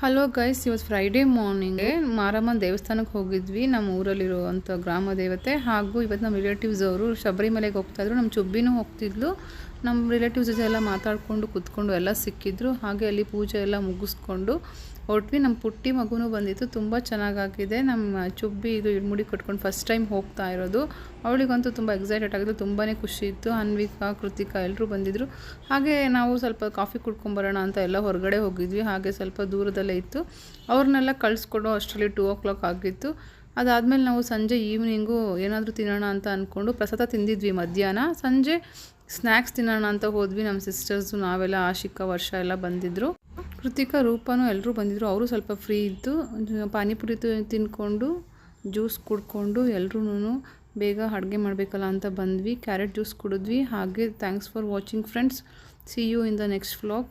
Hello guys, ಇವತ್ತು Friday ಮಾರ್ನಿಂಗ್ಗೆ ಮಾರಮ್ಮನ ದೇವಸ್ಥಾನಕ್ಕೆ ಹೋಗಿದ್ವಿ. ನಮ್ಮ ಊರಲ್ಲಿರುವಂಥ ಗ್ರಾಮ ದೇವತೆ. ಹಾಗೂ ಇವತ್ತು ನಮ್ಮ ರಿಲೇಟಿವ್ಸ್ ಅವರು ಶಬರಿಮಲೆಗೆ ಹೋಗ್ತಾಯಿದ್ರು. ನಮ್ಮ ಚುಬ್ಬಿನೂ ಹೋಗ್ತಿದ್ಲು. ನಮ್ಮ ರಿಲೇಟಿವ್ಸ್ ಎಲ್ಲ ಮಾತಾಡಿಕೊಂಡು ಕೂತ್ಕೊಂಡು ಎಲ್ಲ ಸಿಕ್ಕಿದ್ರು. ಹಾಗೆ ಅಲ್ಲಿ ಪೂಜೆ ಎಲ್ಲ ಮುಗಿಸ್ಕೊಂಡು ಹೊರಟ್ವಿ. ನಮ್ಮ ಪುಟ್ಟಿ ಮಗುನೂ ಬಂದಿತ್ತು. ತುಂಬ ಚೆನ್ನಾಗಾಗಿದೆ. ನಮ್ಮ ಚುಬ್ಬಿ ಇದು ಮುಡಿ ಕಟ್ಕೊಂಡು ಫಸ್ಟ್ ಟೈಮ್ ಹೋಗ್ತಾ ಇರೋದು. ಅವಳಿಗಂತೂ ತುಂಬ ಎಕ್ಸೈಟೆಡ್ ಆಗಿದ್ದು, ತುಂಬಾ ಖುಷಿ ಇತ್ತು. ಅನ್ವಿಕಾ, ಕೃತಿಕಾ ಎಲ್ಲರೂ ಬಂದಿದ್ದರು. ಹಾಗೆ ನಾವು ಸ್ವಲ್ಪ ಕಾಫಿ ಕುಡ್ಕೊಂಬರೋಣ ಅಂತ ಎಲ್ಲ ಹೊರಗಡೆ ಹೋಗಿದ್ವಿ. ಹಾಗೆ ಸ್ವಲ್ಪ ದೂರದಲ್ಲೇ ಇತ್ತು. ಅವ್ರನ್ನೆಲ್ಲ ಕಳಿಸ್ಕೊಡೋ ಅಷ್ಟರಲ್ಲಿ 2 o'clock ಆಗಿತ್ತು. ಅದಾದಮೇಲೆ ನಾವು ಸಂಜೆ ಈವ್ನಿಂಗು ಏನಾದರೂ ತಿನ್ನೋಣ ಅಂತ ಅಂದ್ಕೊಂಡು ಪ್ರಸಾದ ತಿಂದಿದ್ವಿ ಮಧ್ಯಾಹ್ನ. ಸಂಜೆ ಸ್ನ್ಯಾಕ್ಸ್ ತಿನ್ನೋಣ ಅಂತ ಹೋದ್ವಿ. ನಮ್ಮ ಸಿಸ್ಟರ್ಸು, ನಾವೆಲ್ಲ, ಆಶಿಕಾ, ವರ್ಷ ಎಲ್ಲ ಬಂದಿದ್ದರು. ಕೃತಿಕಾ, ರೂಪನೂ ಎಲ್ಲರೂ ಬಂದಿದ್ದರು. ಅವರು ಸ್ವಲ್ಪ ಫ್ರೀ ಇದ್ದು ಪಾನಿಪುರಿ ತಿನ್ಕೊಂಡು ಜ್ಯೂಸ್ ಕುಡ್ಕೊಂಡು ಎಲ್ಲರೂ ಬೇಗ ಅಡುಗೆ ಮಾಡಬೇಕಲ್ಲ ಅಂತ ಬಂದ್ವಿ. ಕ್ಯಾರೆಟ್ ಜ್ಯೂಸ್ ಕುಡಿದ್ವಿ. ಹಾಗೆ thanks for watching friends. See you in the next vlog.